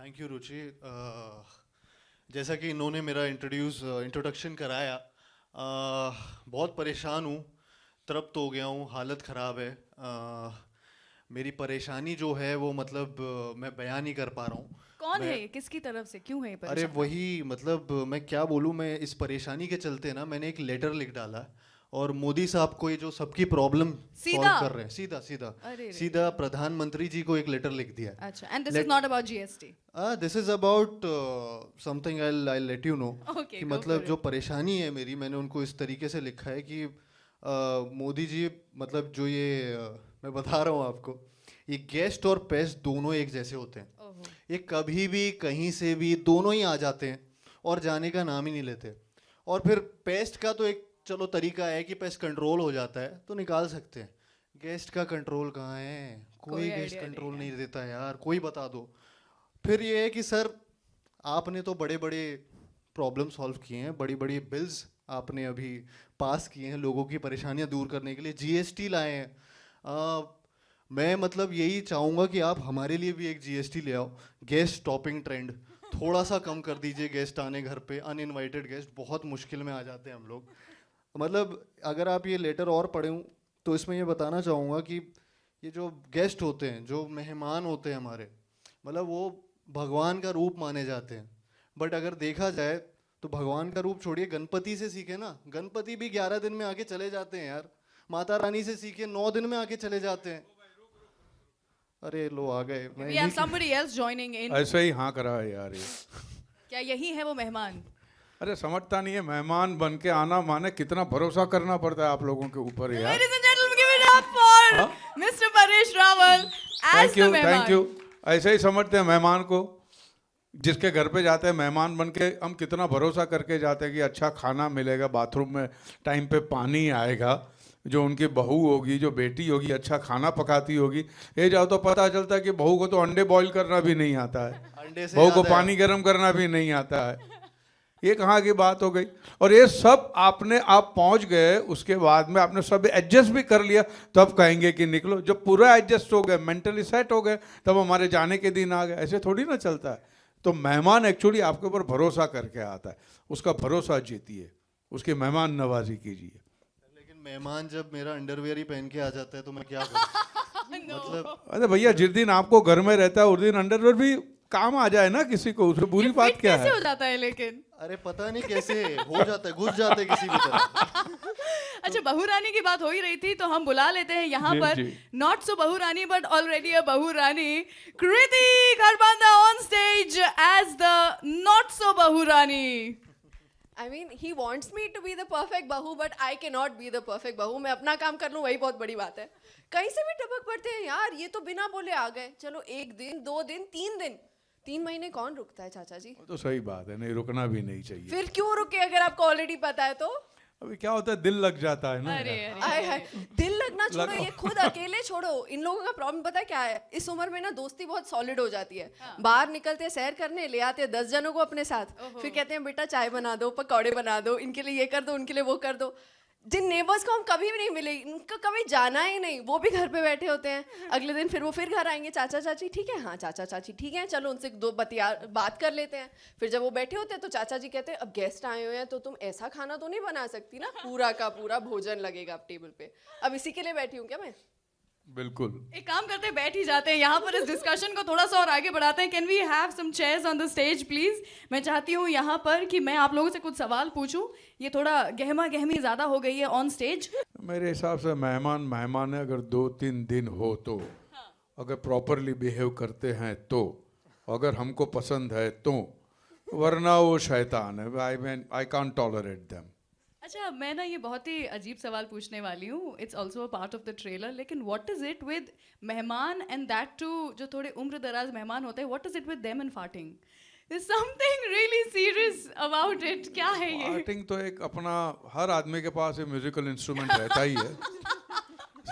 Thank you रुचि। जैसा कि इन्होंने मेरा इंट्रोडक्शन कराया, बहुत परेशान हूँ, तृप्त हो गया हूँ, हालत ख़राब है। मेरी परेशानी जो है वो मतलब मैं बयान नहीं कर पा रहा हूँ। कौन मैं है ये? किसकी तरफ से? क्यों है ये अरे परेशान आप? वही मतलब मैं क्या बोलूँ, मैं इस परेशानी के चलते ना मैंने एक लेटर लिख डाला और मोदी साहब को, ये जो सबकी प्रॉब्लम सीधा? सॉल्व कर रहे हैं, सीधा सीधा अरे रे सीधा रे। प्रधानमंत्री जी को एक लेटर लिख दिया है। अच्छा, and this is let not about GST? This is about something, I let you know. Okay, कि गो मतलब फॉर जो इट। परेशानी है मेरी, मैंने उनको इस तरीके से लिखा है कि मोदी जी, मतलब जो ये मैं बता रहा हूँ आपको, ये गेस्ट और पेस्ट दोनों एक जैसे होते हैं। ओहो। ये कभी भी कहीं से भी दोनों ही आ जाते हैं और जाने का नाम ही नहीं लेते। और फिर पेस्ट का तो एक चलो तरीका है कि पेस्ट कंट्रोल हो जाता है तो निकाल सकते हैं। गेस्ट का कंट्रोल कहाँ है? कोई कोई गेस्ट आइडिया नहीं कंट्रोल है। नहीं देता यार, कोई बता दो। फिर ये है कि सर, आपने तो बड़े बड़े प्रॉब्लम सॉल्व किए हैं, बड़ी बड़ी बिल्स आपने अभी पास किए हैं लोगों की परेशानियां दूर करने के लिए, जीएसटी लाए हैं। मैं मतलब यही चाहूँगा कि आप हमारे लिए भी एक जीएसटी ले आओ। गेस्ट स्टॉपिंग ट्रेंड थोड़ा सा कम कर दीजिए, गेस्ट आने घर पे, अनइनवाइटेड गेस्ट बहुत मुश्किल में आ जाते हैं हम लोग। मतलब अगर आप ये लेटर और पढ़ें तो इसमें ये बताना चाहूँगा कि ये जो गेस्ट होते हैं, जो मेहमान होते हैं हमारे, मतलब वो भगवान का रूप माने जाते हैं। बट अगर देखा जाए तो भगवान का रूप छोड़िए, गणपति से सीखे ना, गणपति भी 11 दिन में आके चले जाते हैं यार। माता रानी से सीखे, 9 दिन में आके चले जाते हैं। अरे लो आ गए, मैं वी हैव इन्हीं की। Somebody else joining in. ऐसे ही हाँ करा है यार ये। क्या यही है वो मेहमान? अरे समझता नहीं है, मेहमान बन के आना माने कितना भरोसा करना पड़ता है आप लोगों के ऊपर यार। Ladies and gentleman, give it up for mister Paresh Rawal as thank the you, मेहमान। Thank you. ऐसे ही समझते हैं मेहमान को, जिसके घर पे जाते हैं मेहमान बन के, हम कितना भरोसा करके जाते हैं कि अच्छा खाना मिलेगा, बाथरूम में टाइम पे पानी आएगा, जो उनकी बहू होगी, जो बेटी होगी, अच्छा खाना पकाती होगी। ये जाओ तो पता चलता है कि बहू को तो अंडे बॉईल करना भी नहीं आता है, अंडे से बहू को याद आया, पानी गर्म करना भी नहीं आता है। ये कहाँ की बात हो गई? और ये सब आप पहुंच गए, उसके बाद में आपने सब एडजस्ट भी कर लिया, तब कहेंगे कि निकलो। जब पूरा एडजस्ट हो गए, मेंटली सेट हो गए, तब हमारे जाने के दिन आ गए। ऐसे थोड़ी ना चलता है। तो मेहमान एक्चुअली आपके ऊपर भरोसा करके आता है, उसका भरोसा जीतिए, उसकी मेहमान नवाजी कीजिए। लेकिन मेहमान जब मेरा अंडरवियर ही पहन के आ जाता है तो मैं क्या करूं? मतलब अरे भैया, जिस दिन आपको घर में रहता है उस दिन अंडरवेयर भी काम आ जाए ना किसी को, उसमें बुरी ये बात फिट क्या कैसे है? हो जाता है लेकिन? अरे पता नहीं कैसे हो जाता है, घुस जाता है किसी भी तरह। अच्छा, बहू रानी की बात हो ही रही थी तो हम बुला लेते हैं यहाँ जी, पर जी। नॉट सो बहू रानी बट ऑलरेडी अ बहू रानी, Kriti Kharbanda on stage as the not so बहू रानी। I mean, he wants me to be the perfect बहू, but I cannot be the perfect बहू। मैं अपना काम कर लूँ वही बहुत बड़ी बात है। कहीं से भी टपक पड़ते हैं यार, ये तो बिना बोले आ गए। चलो 1 दिन 2 दिन 3 दिन, 3 महीने कौन रुकता है चाचा जी? वो तो सही बात है, नहीं रुकना भी नहीं चाहिए। फिर क्यों रुके अगर आपको ऑलरेडी पता है तो? अभी क्या होता है, दिल लग जाता है ना अरे यार। अरे आय हाय, दिल लगना छोड़ो, लगा। ये खुद अकेले छोड़ो। इन लोगों का प्रॉब्लम पता है क्या है? इस उम्र में ना दोस्ती बहुत सॉलिड हो जाती है। बाहर निकलते हैं सैर करने, ले आते हैं 10 जनों को अपने साथ, फिर कहते हैं बेटा चाय बना दो, पकौड़े बना दो, इनके लिए ये कर दो, उनके लिए वो कर दो। जिन नेबर्स को हम कभी भी नहीं मिले, इनका कभी जाना ही नहीं, वो भी घर पे बैठे होते हैं। अगले दिन फिर वो फिर घर आएंगे, चाचा चाची ठीक है, हाँ चाचा चाची ठीक है, चलो उनसे बात कर लेते हैं। फिर जब वो बैठे होते हैं तो चाचा जी कहते हैं अब गेस्ट आए हुए हैं तो तुम ऐसा खाना तो नहीं बना सकती ना, पूरा का पूरा भोजन लगेगा आप टेबल पे। अब इसी के लिए बैठी हूँ क्या मैं? बिल्कुल। एक काम करते हैं, बैठ ही जाते हैं यहाँ पर, इस डिस्कशन को थोड़ा सा और आगे बढ़ाते हैं। Can we have some chairs on the stage please? मैं चाहती हूँ यहाँ पर कि मैं आप लोगों से कुछ सवाल पूछूं। ये थोड़ा गहमा गहमी ज्यादा हो गई है ऑन स्टेज। मेरे हिसाब से मेहमान है, अगर 2-3 दिन हो तो, अगर प्रॉपरली बिहेव करते हैं तो, अगर हमको पसंद है तो, वरना वो शैतान है। I can't tolerate them. अच्छा, मैं ना ये बहुत ही अजीब सवाल पूछने वाली हूँ, it's also a part of the trailer, लेकिन व्हाट इज इट विद मेहमान एंड दैट टू जो थोड़े उम्र दराज मेहमान होते हैं, what is it with them and farting? There's something really serious about it. क्या है ये? आर्टिंग तो एक अपना, हर आदमी के पास ये म्यूजिकल इंस्ट्रूमेंट रहता ही है,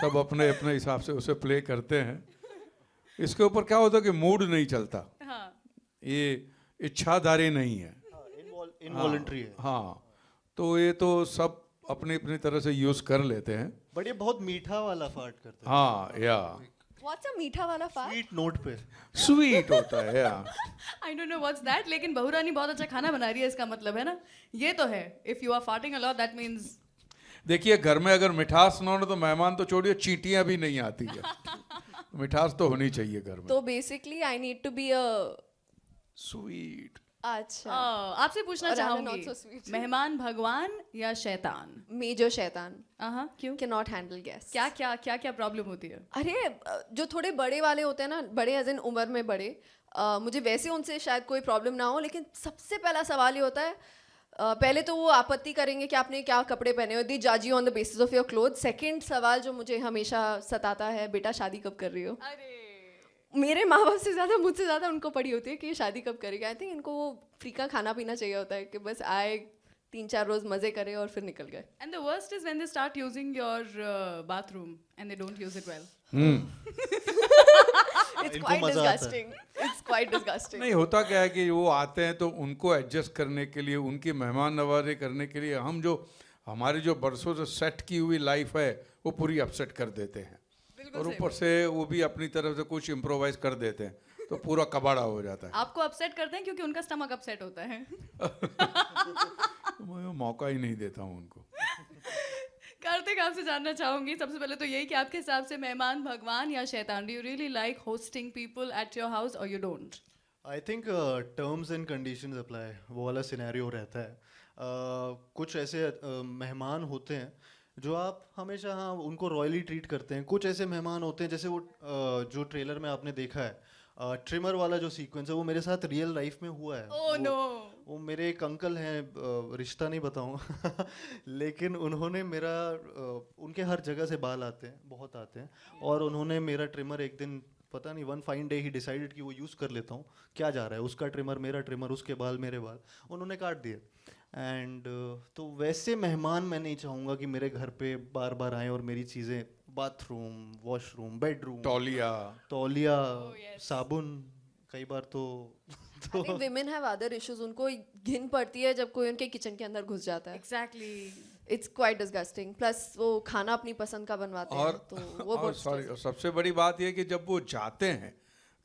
सब अपने अपने हिसाब से उसे प्ले करते हैं। इसके ऊपर क्या होता है कि मूड नहीं चलता, हाँ, ये इच्छाधारी नहीं है, इनवॉलंटरी है। हाँ, तो ये तो सब अपनी अपनी तरह से यूज कर लेते हैं। बट ये बहुत मीठा वाला फार्ट करते हैं। हाँ या व्हाट्स अ मीठा वाला फाट? स्वीट नोट पे। स्वीट होता है यार। I don't know what's that, लेकिन बहुरानी बहुत अच्छा खाना बना रही है, इसका मतलब है ना, ये तो है। If you are farting a lot that means देखिए घर में अगर मिठास ना हो तो मेहमान तो छोड़िए, चींटियां भी नहीं आती है। मिठास तो होनी चाहिए घर में। तो basically I need to be a sweet. अच्छा आपसे पूछना और rather not चाहूंगी, so sweet. मेहमान भगवान या शैतान? मेजर शैतान, क्यों? Can not handle guest. क्या प्रॉब्लम होती है? अरे जो थोड़े बड़े वाले होते हैं ना, बड़े एज इन उम्र में बड़े, मुझे वैसे उनसे शायद कोई प्रॉब्लम ना हो, लेकिन सबसे पहला सवाल ये होता है, पहले तो वो आपत्ति करेंगे कि आपने क्या कपड़े पहने हो, दे जज you on the basis of your cloth. Second सवाल जो मुझे हमेशा सताता है, बेटा शादी कब कर रही हो? अरे मेरे माँ बाप से ज़्यादा मुझसे ज़्यादा उनको पड़ी होती है कि ये शादी कब करेगी। आई थिंक इनको वो फ्री का खाना पीना चाहिए होता है कि बस आए 3-4 रोज मजे करे और फिर निकल गए। And the worst is when they start using your bathroom and they don't use it well. It's इनको क्वाइट मजा आता है। Disgusting, it's quite disgusting. नहीं होता क्या है कि वो आते हैं तो उनको एडजस्ट करने के लिए, उनकी मेहमान नवाजी करने के लिए हम जो हमारी जो बरसों से सेट की हुई लाइफ है वो पूरी अपसेट कर देते हैं, और ऊपर से वो भी अपनी तरफ से कुछ इम्प्रोवाइज कर देते हैं, तो पूरा कबाड़ा हो जाता है। आपको अपसेट करते हैं क्योंकि उनका स्टमक अपसेट होता है। मैं मौका ही नहीं देता हूँ उनको। कार्तिक, आपसे जानना चाहूंगी सबसे पहले तो यही कि आपके हिसाब से मेहमान भगवान या शैतान? Do you really like hosting people at your house और you don't? I think terms and conditions apply, वो वाला सिनेरियो रहता है। कुछ ऐसे मेहमान होते हैं जो आप हमेशा हाँ उनको रॉयली ट्रीट करते हैं। कुछ ऐसे मेहमान होते हैं जैसे वो जो ट्रेलर में आपने देखा है, ट्रिमर वाला जो सीक्वेंस है, वो मेरे साथ रियल लाइफ में हुआ है। Oh no. वो मेरे एक अंकल हैं, रिश्ता नहीं बताऊंगा लेकिन उन्होंने मेरा उनके हर जगह से बाल आते हैं, बहुत आते हैं, और उन्होंने मेरा ट्रिमर एक दिन पता नहीं वन फाइन डे ही डिसाइडेड कि वो यूज़ कर लेता हूँ, क्या जा रहा है, उसका ट्रिमर मेरा ट्रिमर, उसके बाल मेरे बाल, उन्होंने काट दिए। एंड तो वैसे मेहमान मैं नहीं चाहूँगा कि मेरे घर पे बार बार आएँ और मेरी चीज़ें, बाथरूम, वॉशरूम, बेडरूम, तौलिया, साबुन, कई बार तो I think women have other issues, उनको घिन पड़ती है जब कोई उनके किचन के अंदर घुस जाता है। Exactly, it's quite disgusting. Plus वो खाना अपनी पसंद का बनवाते हैं, तो वो बहुत सॉरी, और सबसे बड़ी बात यह कि जब वो जाते हैं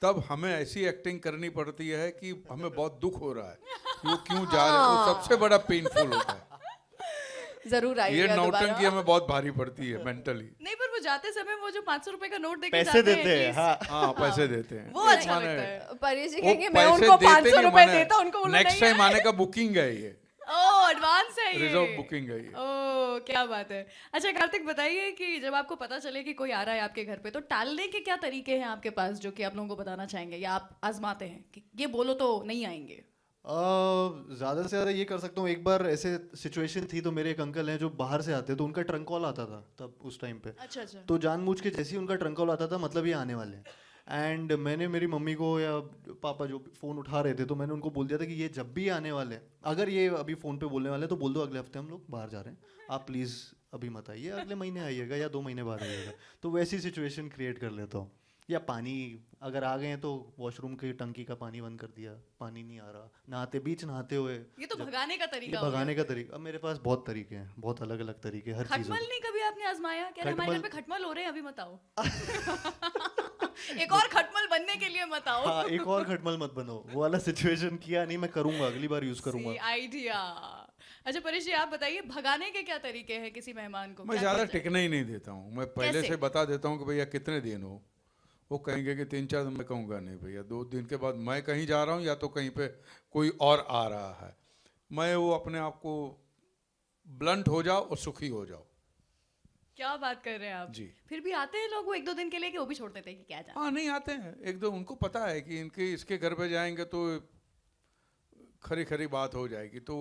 तब हमें ऐसी एक्टिंग करनी पड़ती है कि हमें बहुत दुख हो रहा है कि वो क्यों जा रहे हैं, वो सबसे बड़ा पेनफुल होता है। जरूर ये आइएगा नौटंकी दोबारा। हमें बहुत भारी पड़ती है मेंटली। नहीं पर वो जाते समय वो जो 500 रुपए का नोट देके पैसे जाते देते हैं। हैं, हाँ हाँ पैसे देते हैं, वो अच्छा माने- लगता है। परेश जी वो कहेंगे मैं पैसे उनको देते 500 नहीं, रुपए माने देता, उनको बोलो नेक्स्ट नहीं टाइम है। आने का बुकिंग है ये, ओह एडवांस है ये, रिजर्व बुकिंग है ये। ओह क्या बात है। अच्छा कार्तिक, बताइए कि जब आपको पता चले कि कोई आ रहा है आपके घर पे, तो टालने के क्या तरीके हैं आपके पास जो कि आप लोगों को बताना चाहेंगे या आप आजमाते हैं कि ये बोलो तो नहीं आएंगे? ज़्यादा से ज़्यादा ये कर सकता हूँ। एक बार ऐसे सिचुएशन थी, तो मेरे एक अंकल हैं जो बाहर से आते हैं, तो उनका ट्रंक कॉल आता था तब उस टाइम पे। अच्छा अच्छा। तो जानबूझ के जैसे ही उनका ट्रंक कॉल आता था, मतलब ये आने वाले हैं। एंड मैंने मेरी मम्मी को या पापा जो फ़ोन उठा रहे थे, तो मैंने उनको बोल दिया था कि ये जब भी आने वाले हैं, अगर ये अभी फ़ोन पे बोलने वाले हैं तो बोल दो अगले हफ्ते हम लोग बाहर जा रहे हैं, आप प्लीज़ अभी मत आइए, अगले महीने आइएगा या 2 महीने बाद आइएगा। तो वैसी सिचुएशन क्रिएट कर लेता हूँ। या पानी अगर आ गए हैं तो वॉशरूम की टंकी का पानी बंद कर दिया, पानी नहीं आ रहा, नहाते बीच नहाते हुए। ये तो भगाने का ये तरीका हो भगाने गया। का तरीका, अब मेरे पास बहुत तरीके हैं, बहुत अलग अलग तरीके हर चीज़। खटमल नहीं कभी आपने आजमाया? क्या हमारे घर खटमल- पे खटमल हो रहे हैं, अभी मत आओ। एक और खटमल बनने के लिए मत आओ। हाँ, एक और खटमल मत बनो, वो वाला सिचुएशन किया नहीं, मैं करूंगा, अगली बार यूज करूंगा। आइडिया। अच्छा परेश जी, आप बताइए भगाने के क्या तरीके हैं किसी मेहमान को? मैं क्या ज़्यादा किया जाए? टिकने ही नहीं देता हूँ, मैं पहले कैसे? से बता देता हूँ कि भैया कितने दिन हो, वो कहेंगे कि 3-4 दिन। मैं कहूँगा नहीं भैया, 2 दिन के बाद मैं कहीं जा रहा हूँ या तो कहीं पे कोई और आ रहा है। मैं वो अपने आप को ब्लंट हो जाओ और सुखी हो जाओ। क्या बात कर रहे हैं आप जी। फिर भी आते हैं लोग वो 1-2 दिन के लिए कि वो भी छोड़ देते हैं कि क्या जाना। हाँ नहीं आते हैं, एक दो उनको पता है कि इनके इसके घर पे जाएंगे तो खरी खरी बात हो जाएगी, तो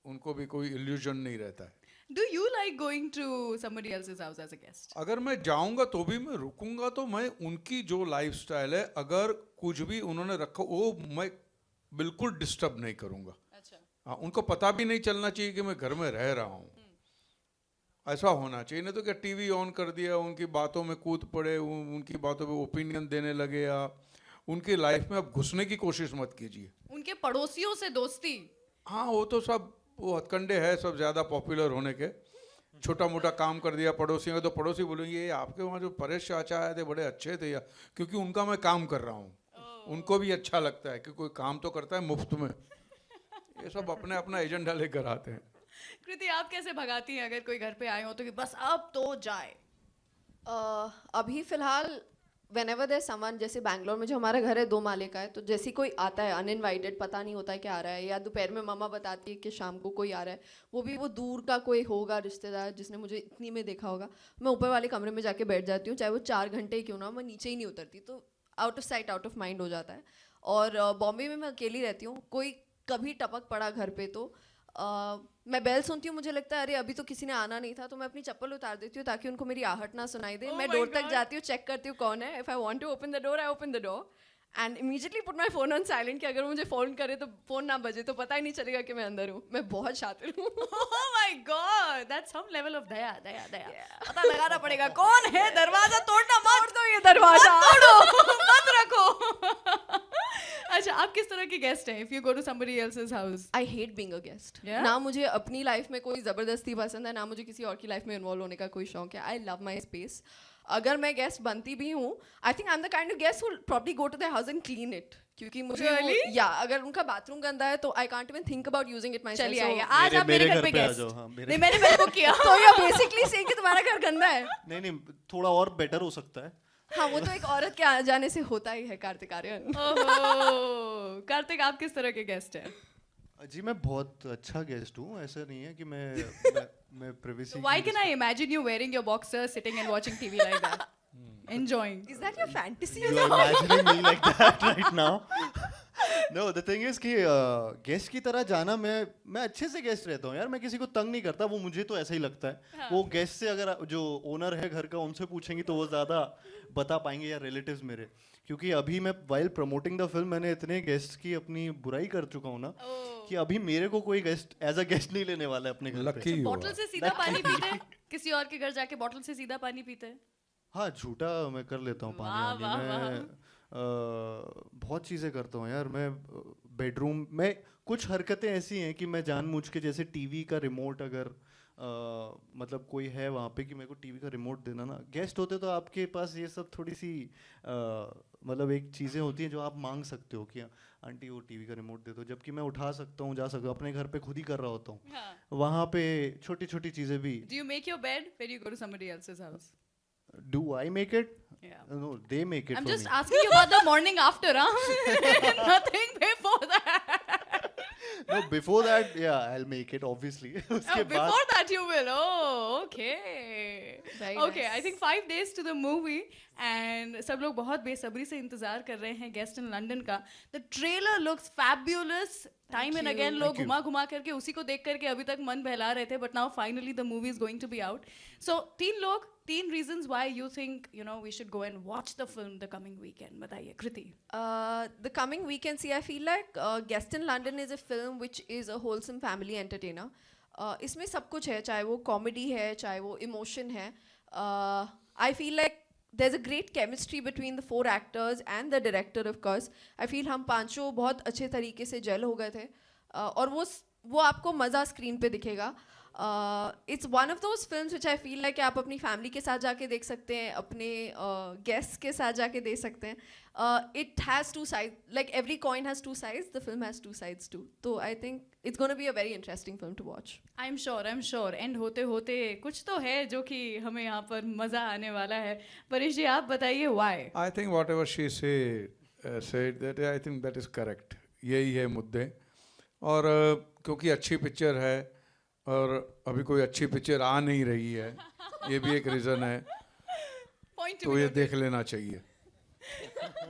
उनको भी कोई इल्यूजन नहीं रहता है। Do you like going to somebody else's house as a guest? अगर मैं जाऊंगा तो भी मैं रुकूंगा तो मैं उनकी जो लाइफस्टाइल है, अगर कुछ भी उन्होंने रखा वो मैं बिल्कुल डिस्टर्ब नहीं करूंगा। अच्छा। हाँ, उनको पता भी नहीं चलना चाहिए कि मैं घर में रह रहा हूँ, ऐसा होना चाहिए। नहीं तो क्या टीवी ऑन कर दिया, उनकी बातों में कूद पड़े, उनकी बातों पे ओपिनियन देने लगे, या उनकी लाइफ में अब घुसने की कोशिश मत कीजिए। उनके पड़ोसियों से दोस्ती? हाँ वो तो सब वो हथकंडे है सब ज़्यादा पॉपुलर होने के, छोटा मोटा काम कर दिया पड़ोसियों का, तो पड़ोसी बोलेंगे ये आपके वहाँ जो परेश चाचा आए थे बड़े अच्छे थे, या क्योंकि उनका मैं काम कर रहा हूँ, उनको भी अच्छा लगता है कि कोई काम तो करता है मुफ्त में। ये सब अपने अपना एजेंडा लेकर आते हैं। कृति, आप कैसे भगाती हैं अगर कोई घर पे आए हो तो कि बस अब तो जाए? अभी फिलहाल whenever there's someone, जैसे बैंगलोर में जो हमारा घर है 2 माले का है, तो जैसे कोई आता है अनइनवाइटेड, पता नहीं होता है क्या आ रहा है, या दोपहर में मम्मा बताती है कि शाम को कोई आ रहा है, वो भी वो दूर का कोई होगा रिश्तेदार जिसने मुझे इतनी में देखा होगा, मैं ऊपर वाले कमरे में जाके बैठ जाती हूँ, चाहे वो 4 घंटे ही क्यों ना, मैं नीचे ही नहीं उतरती, तो out of sight out of mind हो जाता है। और बॉम्बे में मैं अकेली रहती हूँ, कोई कभी टपक पड़ा घर पे तो मैं बेल सुनती हूँ, मुझे लगता है अरे अभी तो किसी ने आना नहीं था, तो मैं अपनी चप्पल उतार देती हूँ ताकि उनको मेरी आहट ना सुनाई दे। मैं my डोर तक God. जाती हूँ, चेक करती हूँ कौन है, if I want to open the door I open the door and immediately put my phone on silent, कि अगर मुझे फोन करे तो फोन ना बजे तो पता ही नहीं चलेगा कि मैं अंदर हूँ। मैं बहुत शातिर हूँ। Oh my God, that's some level of दया, दया, दया। पता लगाना पड़ेगा कौन है, दरवाजा तोड़ना मत, तोड़ दो ये दरवाजा, तोड़ो, बंद रखो। अच्छा, आप किस तरह की गेस्ट हैं? If you go to somebody else's house, I hate being a guest. Yeah? ना मुझे अपनी लाइफ में कोई जबरदस्ती पसंद है, ना मुझे किसी और की लाइफ में इन्वॉल्व होने का कोई शौक है। I love my space. अगर मैं गेस्ट बनती भी हूँ, I think I am the kind of guest who probably go to their house and clean it, क्योंकि मुझे Really? या अगर उनका बाथरूम गंदा है तो I can't even think about using it myself. चलिए आइए, आज आप मेरे घर पे आ गेस्ट। जाओ। हाँ, मेरे नहीं, मैंने बुक किया। तो ये बेसिकली से कि तुम्हारा घर गंदा है। नहीं नहीं, थोड़ा और बेटर हो सकता है। हाँ, वो तो एक औरत के आ जाने से होता ही है। कार्तिक आर्यन। ओहो, कार्तिक, आप किस तरह के गेस्ट हैं? जी मैं बहुत अच्छा गेस्ट हूँ, ऐसा नहीं है कि मैं privacy Why की can I imagine you wearing your boxers, sitting and watching TV like that, enjoying? Is that your fantasy? You are imagining me like that right now. No, the thing is कि guest की तरह जाना, मैं अच्छे से guest रहता हूँ यार, मैं किसी को तंग नहीं करता, वो मुझे तो ऐसा ही लगता है। वो गेस्ट से अगर जो ओनर है घर का उनसे पूछेंगी तो वो ज़्यादा बता पाएंगे, या रिलेटिव्स मेरे, क्योंकि अभी मैं वाइल प्रमोटिंग द फिल्म मैंने इतने गेस्ट की अपनी बुराई कर चुका हूँ ना, कि अभी मेरे को कोई गेस्ट एज अ गेस्ट नहीं लेने वाला है अपने घर पे। लकी हुआ। बॉटल से सीधा पानी पीते हैं? किसी और के घर जाके बॉटल से सीधा पानी पीते हैं? हाँ, झूठा मैं कर लेता हूँ पानी वाह, वानी। वाह, मैं बहुत चीज़ें करता हूँ यार। मैं बेडरूम में कुछ हरकतें ऐसी हैं कि मैं जानबूझ के, जैसे टीवी का रिमोट अगर मतलब कोई है वहाँ पे कि मेरे को टीवी का रिमोट देना ना, गेस्ट होते तो आपके पास ये सब थोड़ी सी मतलब एक चीज़ें होती हैं जो आप मांग सकते हो कि आंटी वो टीवी का रिमोट दे दो, जबकि मैं उठा सकता हूँ, जा सकता हूँ, अपने घर पे खुद ही कर रहा होता हूँ। हाँ। वहाँ पे छोटी छोटी चीज़ें भी। Do you make your bed when you go to somebody else's house? Do I make it? Yeah. No, they make it I'm for just me. asking you about the morning after, huh? Nothing before that. No, before that, yeah, I'll make it obviously. उसके Oh, बाद before that you will. Oh, okay. Very Okay, nice. I think 5 days to the movie and सब लोग बहुत बेसब्री से इंतजार कर रहे हैं गेस्ट इन लंदन का. The trailer looks fabulous. Time and you. again लोग Thank you. घुमा घुमा करके उसी को देख करके अभी तक मन बहला रहे थे, but now finally the movie is going to be out. So 3 reasons why you think we should go and watch the film the coming weekend. बताइए कृति. The coming weekend, see, I feel like Guest in London is a film which is a wholesome family entertainer. इसमें सब कुछ है, चाहे वो comedy है, चाहे वो इमोशन है. I feel like there's a great chemistry between the 4 actors and the director, of course. I feel हम पांचों बहुत अच्छे तरीके से जेल हो गए थे, और वो आपको मज़ा स्क्रीन पे दिखेगा. It's one of those films which I feel like आप अपनी फैमिली के साथ जाके देख सकते हैं, अपने गेस्ट के साथ जाके देख सकते हैं. It has 2 sides, like every coin has 2 sides. The film has 2 sides too. So I think it's going to be a very interesting film to watch. I'm sure. End होते होते कुछ तो है जो कि हमें यहाँ पर मज़ा आने वाला है. परेश जी, आप बताइए why? I think whatever she said that I think that is correct. यही है मुद्दे. और क्योंकि अच्छी पिक्चर है और अभी कोई अच्छी पिक्चर आ नहीं रही है, ये भी एक रीज़न है, Point to तो be ये noted. देख लेना चाहिए.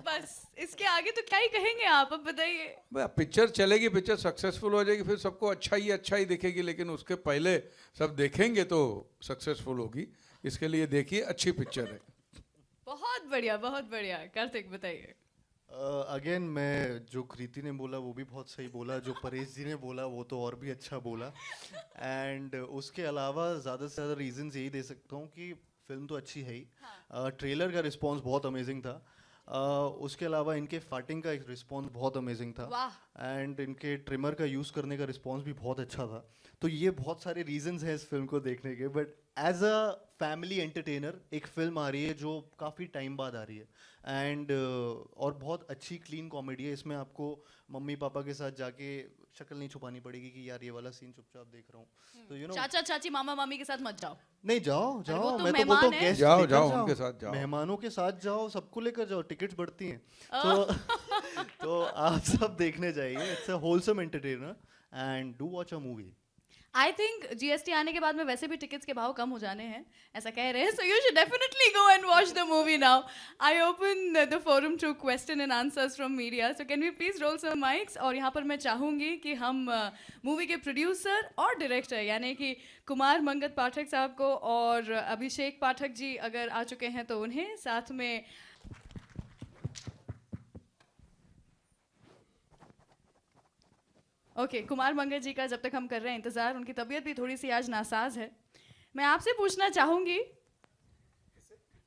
बस इसके आगे तो क्या ही कहेंगे आप, अब बताइए. पिक्चर चलेगी, पिक्चर सक्सेसफुल हो जाएगी, फिर सबको अच्छा ही दिखेगी, लेकिन उसके पहले सब देखेंगे तो सक्सेसफुल होगी. इसके लिए देखिए, अच्छी पिक्चर है. बहुत बढ़िया. कार्तिक बताइए. अगेन मैं जो कृति ने बोला वो भी बहुत सही बोला, जो परेश जी ने बोला वो तो और भी अच्छा बोला. एंड उसके अलावा ज़्यादा से ज़्यादा रीजंस यही दे सकता हूँ कि फिल्म तो अच्छी है ही. ट्रेलर का रिस्पांस बहुत अमेजिंग था. उसके अलावा इनके फाइटिंग का एक रिस्पॉन्स बहुत अमेजिंग था वाह। एंड इनके ट्रिमर का यूज़ करने का रिस्पॉन्स भी बहुत अच्छा था। तो ये बहुत सारे रीजंस हैं इस फिल्म को देखने के, but as a family entertainer एक फिल्म आ रही है जो काफ़ी टाइम बाद आ रही है एंड और बहुत अच्छी क्लीन कॉमेडी है। इसमें आपको मम्मी पापा के साथ जाके शक्ल नहीं छुपानी पड़ेगी कि यार ये वाला सीन चुपचाप देख रहा हूँ, तो यू नो। चाचा चाची मामा मामी के साथ मत जाओ। नहीं जाओ वो जाओ, तो मैं तो बोलता मेहमान हूँ हैं। गेस्ट जाओ लेकर जाओ उनके साथ जाओ, मेहमानों के साथ जाओ, सबको लेकर जाओ, टिकट्स बढ़ती हैं। तो तो आप सब देखने जाइए, it's a wholesome entertainer and do watch a movie. I think GST आने के बाद में वैसे भी टिकट्स के भाव कम हो जाने हैं, ऐसा कह रहे हैं, so you should definitely go and watch the movie now. I open the forum to question and answers from media, so can we please roll some mics. और यहाँ पर मैं चाहूँगी कि हम मूवी के प्रोड्यूसर और डायरेक्टर यानी कि कुमार मंगत पाठक साहब को और अभिषेक पाठक जी अगर आ चुके हैं तो उन्हें, साथ में ओके कुमार मंगत जी का जब तक हम कर रहे हैं इंतजार, उनकी तबीयत भी थोड़ी सी आज नासाज है। मैं आपसे पूछना चाहूंगी,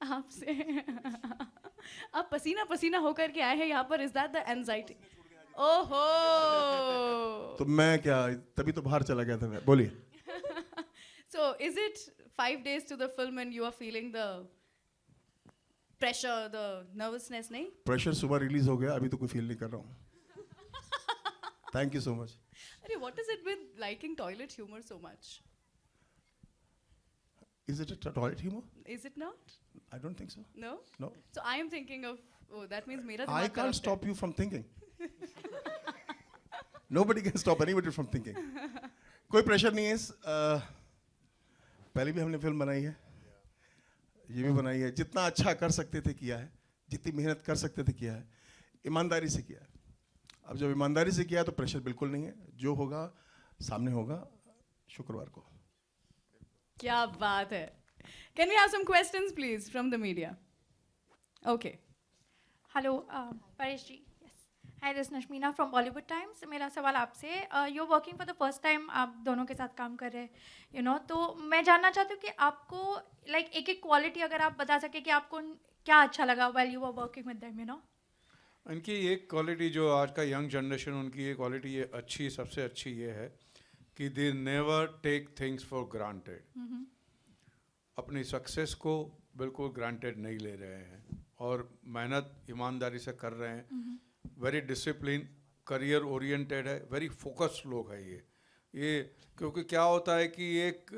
आपसे आप पसीना पसीना होकर के आए हैं यहाँ पर, इज दैट द एंजाइटी? ओहो तो मैं क्या, तभी तो बाहर चला गया था मैं, बोलिए। So is it 5 days to the film and you are feeling the pressure, the nervousness? नहीं, प्रेशर सुबह रिलीज हो गया, अभी तो कोई फील नहीं कर रहा हूँ। Thank you so much. अरे what is it with liking toilet humor so much? Is it a toilet humor? Is it not? I don't think so. No? No. So I am thinking of, oh that means मेरा I दिमाग can't corrupt है। stop you from thinking. Nobody can stop anybody from thinking. कोई pressure नहीं है। पहले भी हमने film बनाई है, ये भी बनाई है, जितना अच्छा कर सकते थे किया है, जितनी मेहनत कर सकते थे किया है, ईमानदारी से किया है। अब जब ईमानदारी से किया है तो प्रेशर बिल्कुल नहीं है, जो होगा सामने होगा शुक्रवार को। क्या बात है। Can we have some questions please from the media? Okay. Hello Paresh ji, yes hi, this Nashmina from Bollywood Times. मेरा सवाल आपसे, you working for the first time, आप दोनों के साथ काम कर रहे हैं, यू नो, तो मैं जानना चाहती हूँ कि आपको लाइक एक एक क्वालिटी अगर आप बता सके कि आपको क्या अच्छा लगा while you were working with them, you know. इनकी एक क्वालिटी जो आज का यंग जनरेशन, उनकी ये क्वालिटी ये अच्छी, सबसे अच्छी ये है कि they never take things for granted. अपनी सक्सेस को बिल्कुल ग्रांटेड नहीं ले रहे हैं और मेहनत ईमानदारी से कर रहे हैं। वेरी डिसिप्लिन, करियर ओरिएंटेड है, वेरी फोकस्ड लोग हैं ये क्योंकि क्या होता है कि एक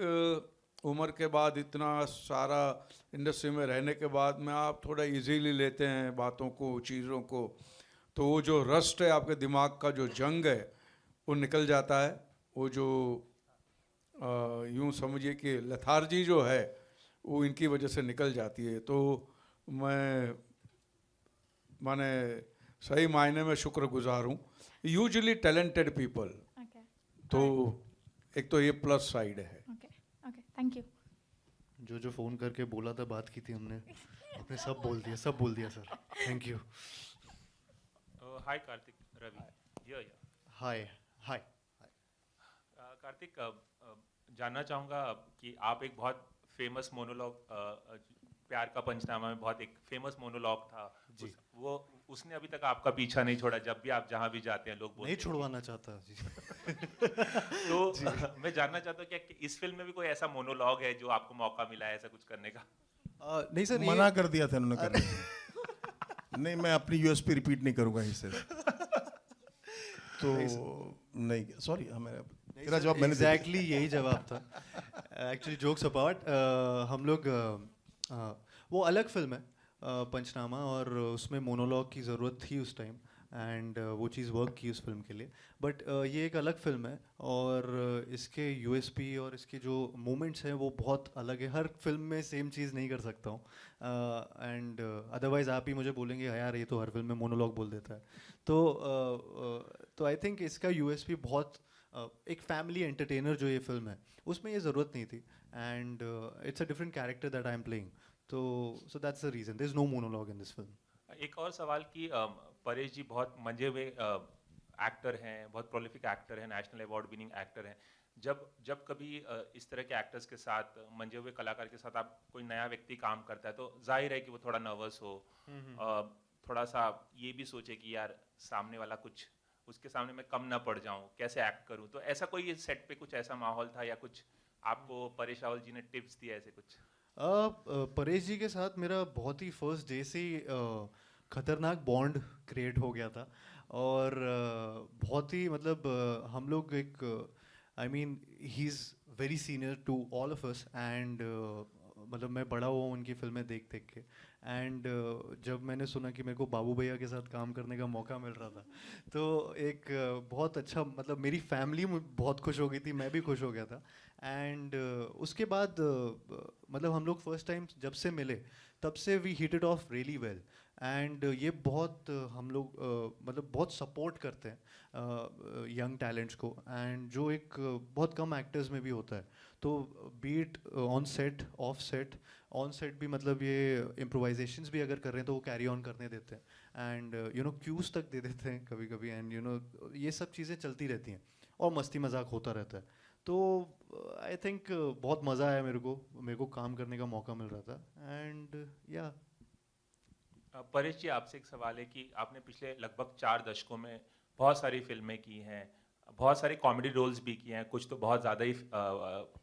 उम्र के बाद, इतना सारा इंडस्ट्री में रहने के बाद में आप थोड़ा इजीली लेते हैं बातों को, चीज़ों को, तो वो जो रस्ट है आपके दिमाग का, जो जंग है वो निकल जाता है। वो जो यूँ समझिए कि लेथार्जी जो है वो इनकी वजह से निकल जाती है। तो माने सही मायने में शुक्रगुजार हूँ। यूजुअली टैलेंटेड पीपल, तो एक तो ये प्लस साइड है। Okay okay, thank you. जो फ़ोन करके बोला था, बात की थी हमने, आपने सब बोल दिया सर, थैंक यू। हाय कार्तिक, रवि। हाय हाय। कार्तिक, जानना चाहूँगा कि आप एक बहुत फेमस मोनोलॉग, प्यार का पंचनामा में बहुत एक फेमस मोनोलॉग था जी, उसने अभी तक आपका पीछा नहीं छोड़ा। जब भी आप जहाँ भी जाते हैं लोग नहीं छुड़वाना चाहता जी। तो मैं जानना चाहता हूँ कि इस फिल्म में भी कोई ऐसा मोनोलॉग है जो आपको मौका मिला है ऐसा कुछ करने का? नहीं सर, मना कर दिया था उन्होंने करने। नहीं, मैं अपनी यूएसपी रिपीट नहीं करूंगा इससे। तो नहीं, सॉरी, तेरा जवाब मैंने एग्जैक्टली यही जवाब था। एक्चुअली जोक्स अपार्ट, हम लोग वो अलग फिल्म है पंचनामा, और उसमें मोनोलॉग की ज़रूरत थी उस टाइम एंड वो चीज़ वर्क की उस फिल्म के लिए। बट ये एक अलग फिल्म है और इसके यूएसपी और इसके जो मोमेंट्स हैं वो बहुत अलग है। हर फिल्म में सेम चीज़ नहीं कर सकता हूँ एंड अदरवाइज़ आप ही मुझे बोलेंगे यार ये तो हर फिल्म में मोनोलॉग बोल देता है। तो आई थिंक इसका यूएसपी बहुत एक फैमिली एंटरटेनर जो ये फिल्म है उसमें ये ज़रूरत नहीं थी and it's a different character that I am playing, so that's the reason there is no monologue in this film. एक और सवाल कि परेश जी बहुत मंजे हुए एक्टर हैं, बहुत प्रोलिफिक एक्टर हैं, नेशनल अवार्ड विनिंग एक्टर हैं। जब कभी इस तरह के एक्टर्स के साथ, मंजे हुए कलाकार के साथ आप कोई नया व्यक्ति काम करता है तो जाहिर है कि वो थोड़ा नर्वस हो, थोड़ा सा ये भी सोचे कि यार सामने वाला कुछ उसके सामने मैं कम ना पड़ जाऊं, कैसे एक्ट करूं? तो ऐसा कोई सेट पे कुछ ऐसा माहौल था या कुछ आपको परेश रावल जी ने टिप्स दिए ऐसे कुछ? परेश जी के साथ मेरा बहुत ही फर्स्ट डे से ही खतरनाक बॉन्ड क्रिएट हो गया था और बहुत ही मतलब हम लोग एक I mean he is very senior to all of us and मतलब मैं बड़ा हुआ उनकी फिल्में देख देख के एंड जब मैंने सुना कि मेरे को बाबू भैया के साथ काम करने का मौका मिल रहा था तो एक बहुत अच्छा मतलब मेरी फैमिली बहुत खुश हो गई थी, मैं भी खुश हो गया था एंड उसके बाद मतलब हम लोग फर्स्ट टाइम जब से मिले तब से we hit it off really well and ये बहुत हम लोग मतलब बहुत सपोर्ट करते हैं यंग टैलेंट्स को एंड जो एक बहुत कम एक्टर्स में भी होता है तो beat on set off set on set भी मतलब ये इम्प्रोवाइजेशंस भी अगर कर रहे हैं तो वो कैरी ऑन करने देते हैं एंड यू नो क्यूज तक दे देते हैं कभी कभी एंड यू नो ये सब चीज़ें चलती रहती हैं और मस्ती मजाक होता रहता है तो आई थिंक बहुत मज़ा आया मेरे को काम करने का मौका मिल रहा था एंड या परेश जी आपसे एक सवाल है कि आपने पिछले लगभग 4 दशकों में बहुत सारी फिल्में की हैं, बहुत सारे कॉमेडी रोल्स भी किए हैं, कुछ तो बहुत ज़्यादा ही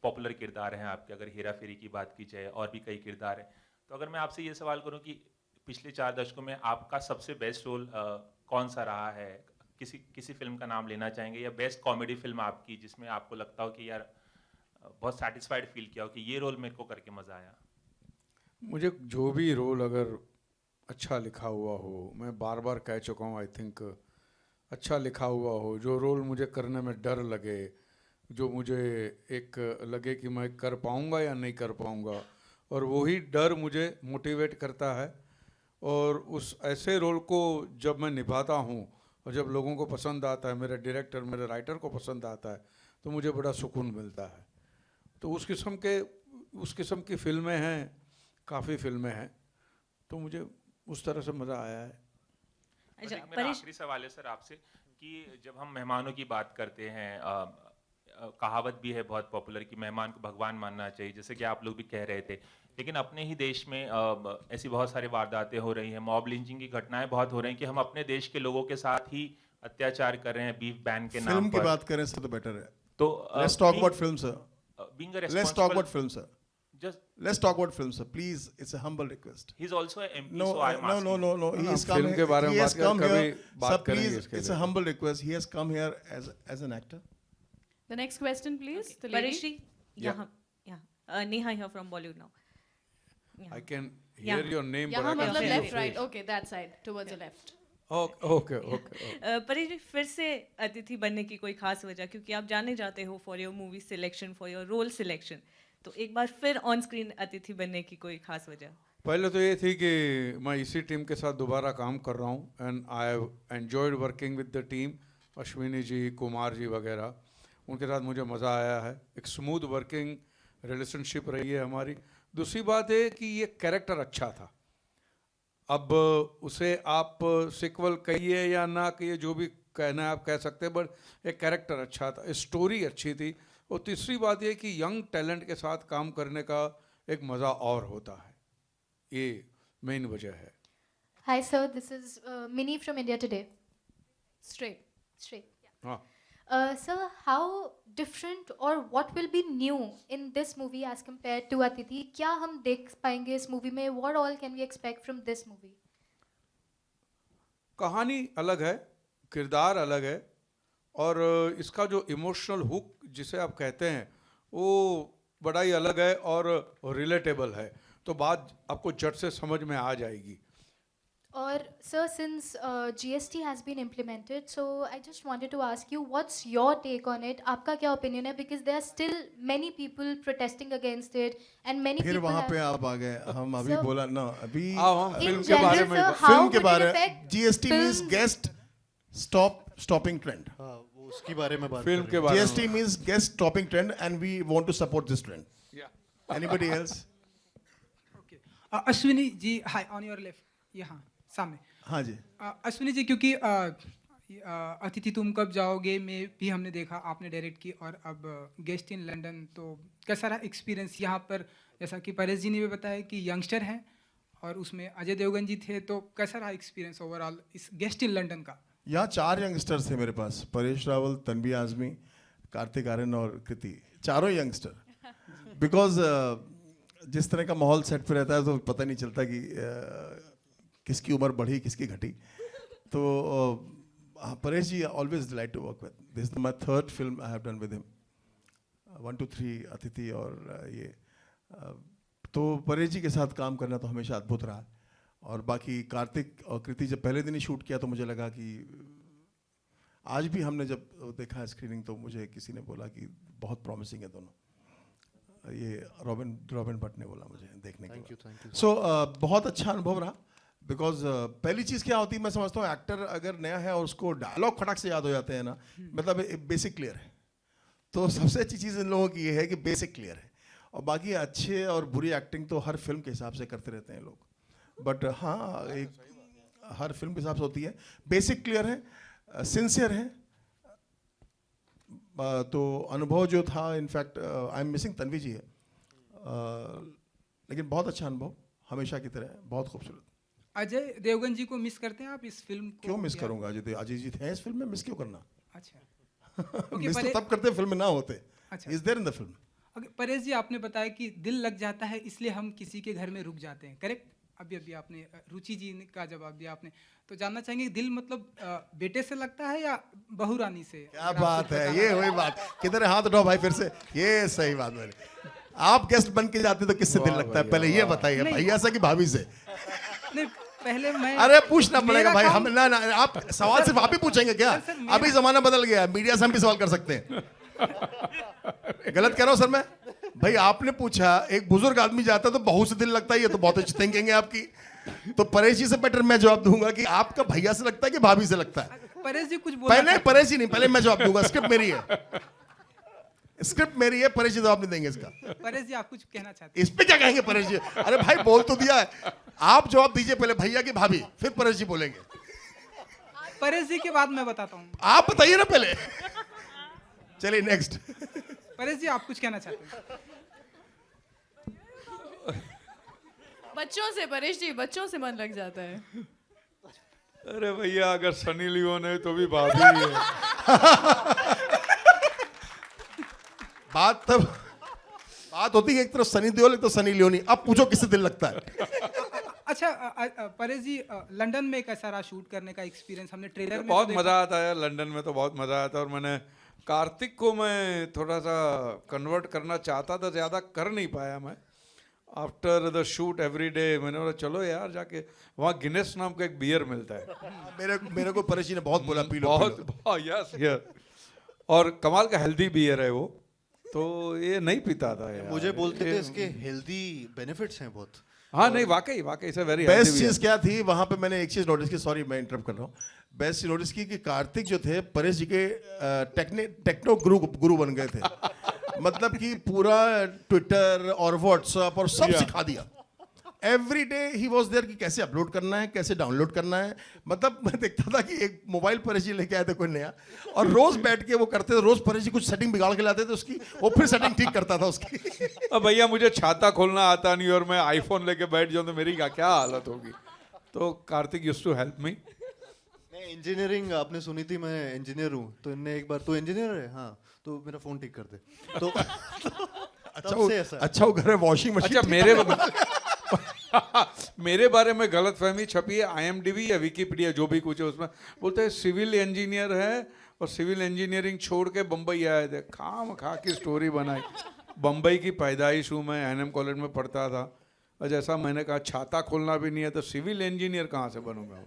पॉपुलर किरदार हैं आपके, अगर हेरा फेरी की बात की जाए और भी कई किरदार हैं। तो अगर मैं आपसे ये सवाल करूं कि पिछले 4 दशकों में आपका सबसे बेस्ट रोल कौन सा रहा है? किसी फिल्म का नाम लेना चाहेंगे या बेस्ट कॉमेडी फिल्म आपकी जिसमें आपको लगता हो कि यार बहुत सेटिस्फाइड फील किया हो कि ये रोल मेरे को करके मज़ा आया? मुझे जो भी रोल अगर अच्छा लिखा हुआ हो, मैं बार बार कह चुका हूँ, आई थिंक अच्छा लिखा हुआ हो, जो रोल मुझे करने में डर लगे, जो मुझे एक लगे कि मैं कर पाऊँगा या नहीं कर पाऊँगा, और वही डर मुझे मोटिवेट करता है। और उस ऐसे रोल को जब मैं निभाता हूँ और जब लोगों को पसंद आता है, मेरे डायरेक्टर मेरे राइटर को पसंद आता है, तो मुझे बड़ा सुकून मिलता है। तो उस किस्म की फिल्में हैं, काफ़ी फिल्में हैं, तो मुझे उस तरह से मज़ा आया है। अच्छा, मेरा आखिरी सवाल है सर आपसे कि जब हम मेहमानों की बात करते हैं, कहावत भी है बहुत पॉपुलर कि मेहमान को भगवान मानना चाहिए, जैसे कि आप लोग भी कह रहे थे, लेकिन अपने ही देश में ऐसी बहुत सारी वारदातें हो रही हैं, मॉब लिंचिंग की घटनाएं बहुत हो रही हैं कि हम अपने देश के लोगों के साथ ही अत्याचार कर रहे हैं बीफ बैन के नाम पर। फिल्म की बात करें सर तो बेटर है। तो let's talk about film sir. Let's talk about film sir. Just Let's talk about film, sir. Please, it's a humble request. he's also an MP, No, so I'm asking. no. He has come film के बारे में he has बात come करें, here. कभी बात Sir, करेंगे please, इसके it's a लिए। humble request. He has come here as an actor. The next question, please. Okay. The lady. Parishri, Yeah. Neha here from Bollywood now. I can hear Yeah. your name, but यहाँ I can't मतलब see your left right. face. Okay, that side towards the left. Okay. Paresh जी, फिर से अतिथि बनने की कोई खास वजह? क्योंकि आप जाने जाते हो for your movie selection, for your role selection, तो एक बार फिर ऑन स्क्रीन अतिथि बनने की कोई खास वजह? पहले तो ये थी कि मैं इसी टीम के साथ दोबारा काम कर रहा हूँ and I have enjoyed working with the team. Ashwini ji, Kumar ji वगैरह, उनके साथ मुझे मज़ा आया है। एक स्मूथ वर्किंग रिलेशनशिप रही है हमारी। दूसरी बात है कि ये कैरेक्टर अच्छा था। अब उसे आप सिक्वल कहिए या ना कहिए, जो भी कहना है आप कह सकते हैं, बट एक कैरेक्टर अच्छा था, स्टोरी अच्छी थी। और तीसरी बात ये कि यंग टैलेंट के साथ काम करने का एक मज़ा और होता है, ये मेन वजह है। Hi sir, this is Mini from India Today. Straight. Straight. हाँ, Sir, how different or what will be new in this movie as compared to Atithi? क्या हम देख पाएंगे इस मूवी में? What all can we expect from this movie? कहानी अलग है, किरदार अलग है, और इसका जो इमोशनल हुक जिसे आप कहते हैं वो बड़ा ही अलग है और रिलेटेबल है, तो बात आपको झट से समझ में आ जाएगी। और sir, since GST has been implemented, so I just wanted to ask you, what's your take on it? आपका क्या opinion है? Because there are still many people protesting against it, and many फिर people वहाँ have... पे आप आ गए, हम अभी Sir, बोला ना, अभी हम In फिल्म के बारे general, में sir, how फिल्म के would it बारे affect GST means films? guest stopping trend. हाँ वो उसकी बारे में बात फिल्म कर के रहे हैं। बारे GST में means guest stopping trend, and we want to support this trend. Anybody else? Okay. Ashwini ji, hi, on your left, यहाँ सामने। हाँ जी। अश्विनी जी, क्योंकि अतिथि तुम कब जाओगे में भी हमने देखा आपने डायरेक्ट की, और अब गेस्ट इन लंदन, तो कैसा रहा एक्सपीरियंस यहाँ पर? जैसा कि परेश जी ने भी बताया कि यंगस्टर हैं और उसमें अजय देवगन जी थे, तो कैसा रहा एक्सपीरियंस ओवरऑल इस गेस्ट इन लंदन का? यहाँ 4 यंगस्टर्स थे मेरे पास, परेश रावल, तन्वी आज़मी, कार्तिक आर्यन और कृति, चारों यंगस्टर। बिकॉज जिस तरह का माहौल सेट पे रहता है तो पता नहीं चलता कि किसकी उम्र बढ़ी किसकी घटी। तो Paresh ji always delight to work with, this is my 3rd film I have done with him, 1 2 3 अतिथि और ये तो परेश जी के साथ काम करना तो हमेशा अद्भुत रहा। और बाकी कार्तिक और कृति जब पहले दिन ही शूट किया तो मुझे लगा कि आज भी हमने जब देखा स्क्रीनिंग तो मुझे किसी ने बोला कि बहुत प्रॉमिसिंग है दोनों। ये रॉबिन भट्ट ने बोला मुझे देखने के बाद। Thank you. सो बहुत अच्छा अनुभव रहा। बिकॉज पहली चीज़ क्या होती है, मैं समझता हूँ एक्टर अगर नया है और उसको डायलॉग फटाक से याद हो जाते हैं ना, मतलब बेसिक क्लियर है। तो सबसे अच्छी चीज़ इन लोगों की ये है कि बेसिक क्लियर है, और बाकी अच्छे और बुरी एक्टिंग तो हर फिल्म के हिसाब से करते रहते हैं लोग। बट हाँ, एक हर फिल्म के हिसाब से होती है, बेसिक क्लियर है, सिंसियर है। तो अनुभव जो था, in fact I am missing Tanvi ji है, लेकिन बहुत अच्छा अनुभव हमेशा की तरह, बहुत खूबसूरत। अजय देवगन जी को मिस करते हैं आप इस फिल्म को? क्यों मिस करूंगा, अजय जी थे इस फिल्म में, मिस क्यों करना? अच्छा। मिस तो तब करते फिल्म में ना होते। अच्छा। Is there in the film. Okay, Paresh ji आपने बताया कि दिल लग जाता है इसलिए हम किसी के घर में रुक जाते हैं, करेक्ट? अभी आपने रुचि जी का जवाब दिया आपने, तो जानना चाहेंगे दिल मतलब बेटे से लगता है या बहू रानी से? क्या बात है, ये वही बात। किधर है, हाथ उठाओ भाई फिर से, ये सही बात है। आप गेस्ट बन के जाते तो किससे दिल लगता है, पहले ये बताइए, भैया से कि भाभी से? नहीं, पहले मैं, अरे पूछना पड़ेगा भाई, हम काम- ना आप सवाल सिर्फ आप ही पूछेंगे क्या? अभी जमाना बदल गया, मीडिया से हम भी सवाल कर सकते हैं। गलत कह रहा हूं सर मैं? भाई आपने पूछा, एक बुजुर्ग आदमी जाता तो बहू से दिल लगता है, ये तो बहुत अच्छी थिंकिंग है आपकी। तो परेश जी से बेटर मैं जवाब दूंगा कि आपका भैया से लगता है कि भाभी से लगता है? परेश जी कुछ बोला पहले परेश जी नहीं, पहले मैं जवाब दूंगा, स्क्रिप्ट मेरी है, स्क्रिप्ट मेरी है, परेश जी जवाब नहीं देंगे इसका। परेश जी आप कुछ कहना चाहते इस पे क्या कहेंगे परेश जी? अरे भाई बोल तो दिया है, आप जवाब दीजिए पहले, भैया की भाभी, फिर परेश जी बोलेंगे। हैं? परेश जी के बाद मैं बताता हूँ। आप बताइए ना पहले। चलिए नेक्स्ट। परेश जी आप कुछ कहना चाहते हैं? बच्चों से परेश जी, बच्चों से मन लग जाता है। अरे भैया, अगर सनी लियोन है तो भी भाभी है। बात होती है एक तरफ सनी देओल, एक तो सनी लियोनी। अब पूछो किससे दिल लगता है? अच्छा, परेश जी लंदन में कैसा रहा शूट करने का एक्सपीरियंस? हमने ट्रेलर में बहुत तो मजा आता है लंदन में, तो बहुत मजा आता है। और मैंने कार्तिक को मैं थोड़ा सा कन्वर्ट करना चाहता था, ज़्यादा कर नहीं पाया मैं। After the shoot every day मैंने बोला चलो यार जाके वहाँ गिनेस नाम का एक बियर मिलता है। मेरे को परेश जी ने बहुत बोला पी लो, बहुत यस यस, और कमाल का हेल्दी बियर है वो, तो ये नहीं पीता था यार। मुझे बोलते थे इसके हेल्दी बेनिफिट्स हैं बहुत। हाँ नहीं, वाकई से वेरी बेस्ट चीज क्या थी वहां पे, मैंने एक चीज नोटिस की, सॉरी मैं इंटरप्ट कर रहा हूँ, बेस्ट चीज नोटिस की कि कार्तिक जो थे परेश जी के टेक्नो गुरु बन गए थे। मतलब कि पूरा ट्विटर और व्हाट्सएप और सब सिखा दिया। Every day he was there कि कैसे अपलोड करना है, कैसे डाउनलोड करना है। मतलब मैं देखता था कि एक मोबाइल परेश जी लेके आए थे कोई नया, और रोज बैठ के वो करते थे, रोज परेश जी कुछ सेटिंग बिगाड़ के लाते थे उसकी, वो फिर सेटिंग ठीक करता था उसकी। अब भैया मुझे छाता खोलना आता नहीं और मैं आईफोन लेके बैठ जाऊँ तो मेरी क्या हालत होगी। तो Kartik used to help me. मैं इंजीनियरिंग आपने सुनी थी, मैं इंजीनियर हूँ, तो इनने एक बार तू इंजीनियर है, हाँ तो मेरा फोन ठीक कर दे। तो अच्छा वो घर में वॉशिंग मशीन। अच्छा मेरे बारे में गलत फहमी छपी है, IMDb या विकीपीडिया जो भी कुछ है उसमें बोलते हैं सिविल इंजीनियर है और सिविल इंजीनियरिंग छोड़ के बम्बई आए थे। खाम खा की स्टोरी बनाई। बम्बई की पैदाइश हूँ मैं, NM कॉलेज में पढ़ता था, और जैसा मैंने कहा छाता खोलना भी नहीं है तो सिविल इंजीनियर कहाँ से बनूंगा।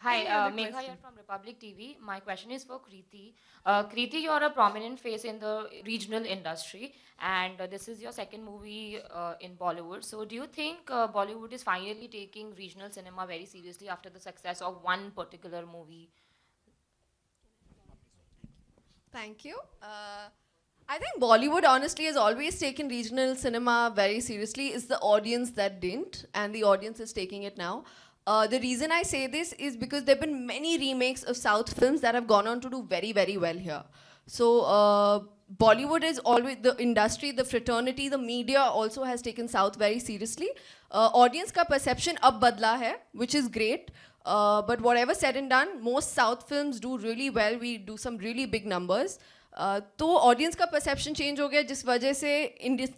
Hi, Megha here from Republic TV. My question is for Kriti. Kriti, you're a prominent face in the regional industry, and this is your second movie in Bollywood. So, do you think Bollywood is finally taking regional cinema very seriously after the success of one particular movie? Thank you. I think Bollywood honestly has always taken regional cinema very seriously. It's the audience that didn't, and the audience is taking it now. The reason I say this is because there have been many remakes of South films that have gone on to do very, very well here. So Bollywood is always, the industry, the fraternity, the media also has taken South very seriously. Audience ka perception ab badla hai, which is great. But whatever said and done, most South films do really well. We do some really big numbers. तो audience का perception change हो गया जिस वजह से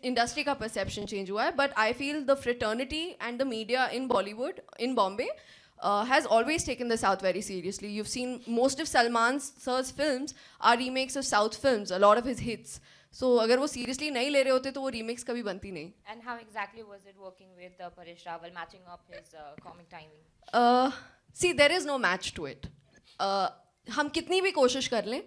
industry का perception change हुआ है. But I feel the fraternity and the media in Bollywood, in Bombay, has always taken the South very seriously. You've seen most of Salman sir's films are remakes of South films, a lot of his hits. So अगर वो seriously नहीं ले रहे होते तो वो remakes कभी बनती नहीं. And how exactly was it working with Paresh Rawal, matching up his comic timing? See, there is no match to it. हम कितनी भी कोशिश कर लें,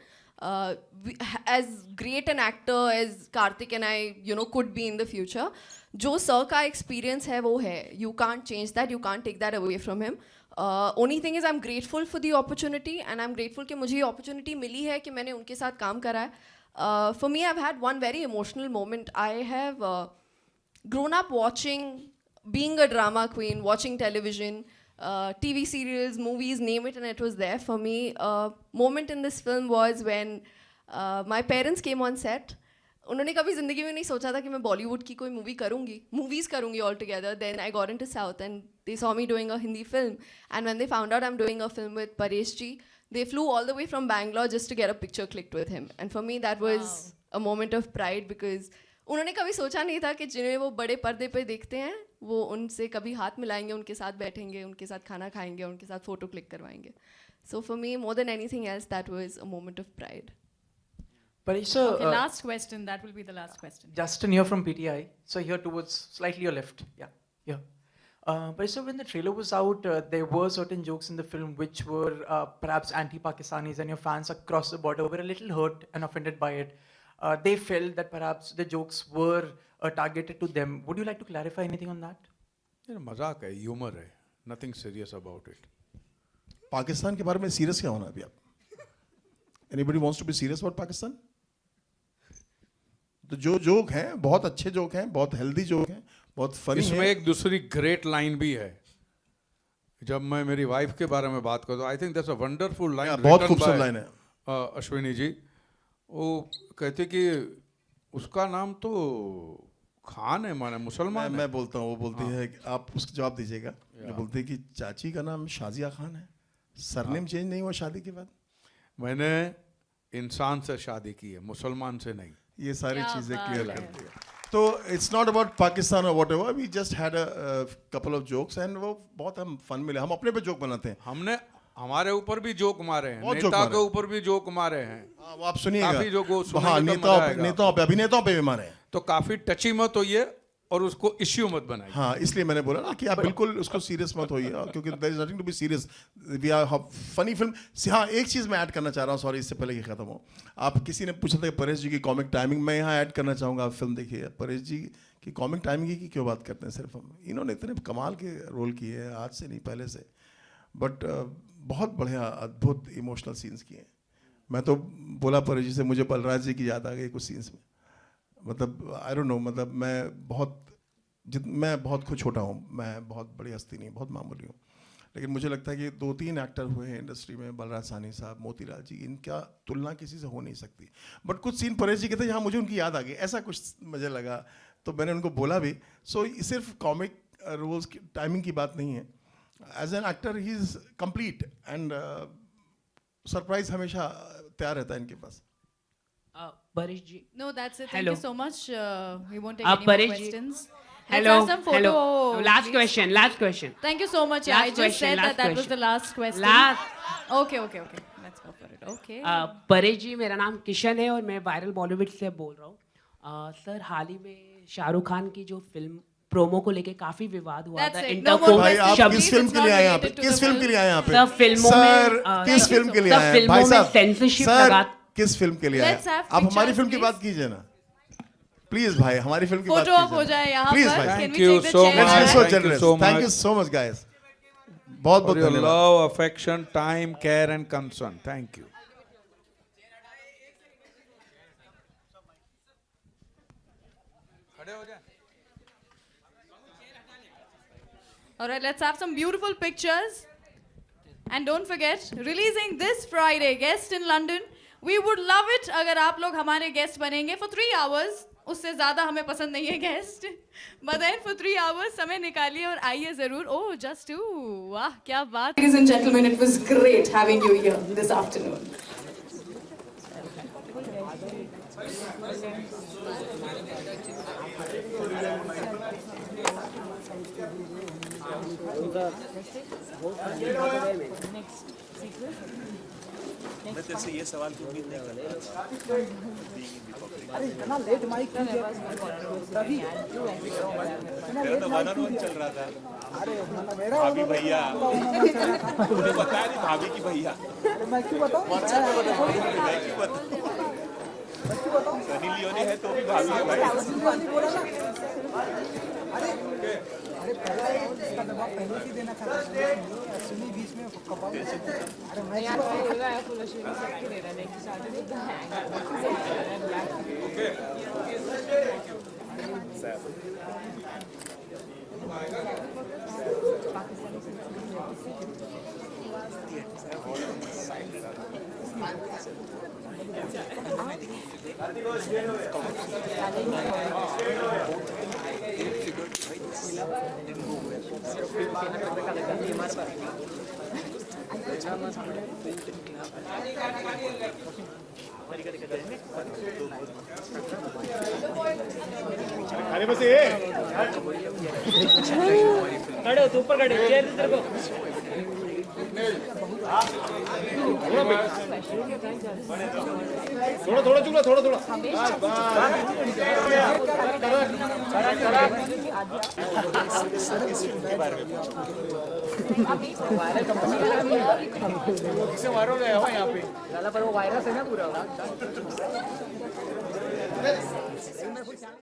as great an actor as Karthik and I, could be in the future, जो sir का experience है वो है. You can't change that. You can't take that away from him. Only thing is I'm grateful for the opportunity and I'm grateful कि मुझे ये opportunity मिली है कि मैंने उनके साथ काम करा है. For me, I've had one very emotional moment. I have grown up watching, being a drama queen, watching television, TV serials, movies, name it, and it was there for me. Moment in this film was when my parents came on set. उन्होंने कभी ज़िंदगी में नहीं सोचा था कि मैं बॉलीवुड की कोई मूवी करूँगी, मूवीज़ करूँगी all together. Then I got into South and they saw me doing a Hindi film. And when they found out I'm doing a film with Paresh ji, they flew all the way from Bangalore just to get a picture clicked with him. And for me that was a moment of pride because उन्होंने कभी सोचा नहीं था कि जिन्हें वो बड़े पर्दे पे देखते हैं वो उनसे कभी हाथ मिलाएंगे, उनके साथ बैठेंगे, उनके साथ खाना खाएंगे, उनके साथ फ़ोटो क्लिक करवाएंगे. So for me, more than anything else, that was a moment of pride. Paresh, sir, Okay, last question. That will be the last question. Justin here from PTI. So here towards slightly your left. Yeah, here. Paresh, sir, when the trailer was out, there were certain jokes in the film which were perhaps anti-Pakistanis, and your fans across the border were a little hurt and offended by it. They felt that perhaps the jokes were targeted to them. Would you like to clarify anything on that? मजाक है, humour है, nothing serious about it. Pakistan के बारे में serious क्या होना अभी आप? Anybody wants to be serious about Pakistan? तो जो जोक हैं बहुत अच्छे जोक हैं, बहुत हेल्दी जोक हैं, बहुत फनी हैं. इसमें एक दूसरी ग्रेट लाइन भी है. जब मैं मेरी वाइफ के बारे में बात करता हूँ, I think that's a wonderful line. बहुत खूबसूरत लाइन है. अश्विनी जी, वो कहते कि उसका नाम तो खान है, माने मुसलमान. मैं बोलता हूँ, वो बोलती है, आप उसका जवाब दीजिएगा. मैं बोलती है कि चाची का नाम शाजिया खान है, सरनेम चेंज नहीं हुआ शादी के बाद. मैंने इंसान से शादी की है, मुसलमान से नहीं. ये सारी चीजें क्लियर कर दी. तो इट्स नॉट अबाउट पाकिस्तान और whatever. We just had a couple of jokes and वो बहुत हम फन मिले. हम अपने पे जोक बनाते हैं. हमने हमारे ऊपर भी जोक मारे हैं, नेता के ऊपर भी जोक मारे हैं. आप सुनिएगा. काफी जोक नेताओं पे, अभिनेताओं पे भी मारे हैं. तो काफी टची मत होइए और उसको इश्यू मत बनाइए. हाँ, इसलिए मैंने बोला ना कि आप बिल्कुल उसको सीरियस मत होइए, क्योंकि there is nothing to be serious. We are funny film. हाँ, एक चीज़ मैं ऐड करना चाह रहा हूँ, सॉरी, इससे पहले कि ख़त्म हो. आप किसी ने पूछा था परेश जी की कॉमिक टाइमिंग, मैं यहाँ ऐड करना चाहूँगा. आप फिल्म देखिए, परेश जी की कॉमिक टाइमिंग की क्यों बात करते हैं सिर्फ हम. इन्होंने इतने कमाल के रोल किए हैं, आज से नहीं पहले से, बट बहुत बढ़िया अद्भुत इमोशनल सीन्स किए. मैं तो बोला परेश जी से, मुझे बलराज जी की याद आ गई कुछ सीन्स में. मतलब आई डोंट नो, मतलब मैं बहुत खुद छोटा हूँ, मैं बहुत बड़ी हस्ती नहीं, बहुत मामूली हूँ, लेकिन मुझे लगता है कि 2-3 एक्टर हुए हैं इंडस्ट्री में, बलराज साहनी साहब, मोतीलाल जी, इनका तुलना किसी से हो नहीं सकती. बट कुछ सीन परेश जी के थे जहाँ मुझे उनकी याद आ गई, ऐसा कुछ मुझे लगा, तो मैंने उनको बोला भी. सो सिर्फ कॉमिक रोल्स की टाइमिंग की बात नहीं है. As an actor he is complete and surprise हमेशा तैयार रहता है इनके पास. Paresh ji. No, that's it. Thank Hello. you so much. We won't take any Paresh more ji. questions. Hello. Let's have some photo. Hello. Last question. Last question. Thank you so much. Last I just question, said last that was the question. last question. Last. Okay. Let's go for it. Okay. Paresh जी, मेरा नाम किशन है और मैं viral Bollywood से बोल रहा हूँ. Sir, हाल ही में शाहरुख खान की जो फिल्म प्रोमो को लेके काफी विवाद हुआ था. भाई, आप किस फिल्म के लिए आए यहाँ पे? किस फिल्म के लिए आए यहाँ पे? सर, फिल्मों में किस फिल्म के लिए आए हैं भाई साहब? सर, किस फिल्म के लिए आए? आप हमारी फिल्म की बात कीजिए ना, प्लीज भाई, हमारी फिल्म की बात कीजिए. फोटो हो जाए यहाँ पर. Thank you so much. Thank you so much, guys. बहुत बहुत धन्यवाद. धन्यवाद. Love, affection, time, care and concern. Thank you. All right, let's have some beautiful pictures. And don't forget, releasing this Friday, Guest in London, we would love it अगर आप लोग हमारे guest बनेंगे for 3 hours. उससे ज़्यादा हमें पसंद नहीं है guest, but then for 3 hours समय निकालिए और आइए ज़रूर. ओह जस्ट टू, वाह क्या बात. Ladies and gentlemen, it was great having you here this afternoon. मैं तेरे से ये सवाल की उम्मीद नहीं करता। अरे इतना लेट माइक क्यों किया? रवि, तेरा तो 1-on-1 चल रहा था। अरे मेरा भाभी भैया, मुझे बताया नहीं भाभी की भैया। अरे मैं क्यों बताऊं? मैं क्यों बताऊं? सनी लियोनी है तो भी भाभी है भाई। बोला ना। अरे पहले इसका दबाव पहले ही देना था। सुनी बीच में कबाब। अरे मैं क्यों अरे बस ये खड़े हो, तू ऊपर खड़े, चेयर तेरे को। थोड़ा चुका थोड़ा किसे मारो गया हो यहाँ पे? पर वो वायरस है ना पूरा।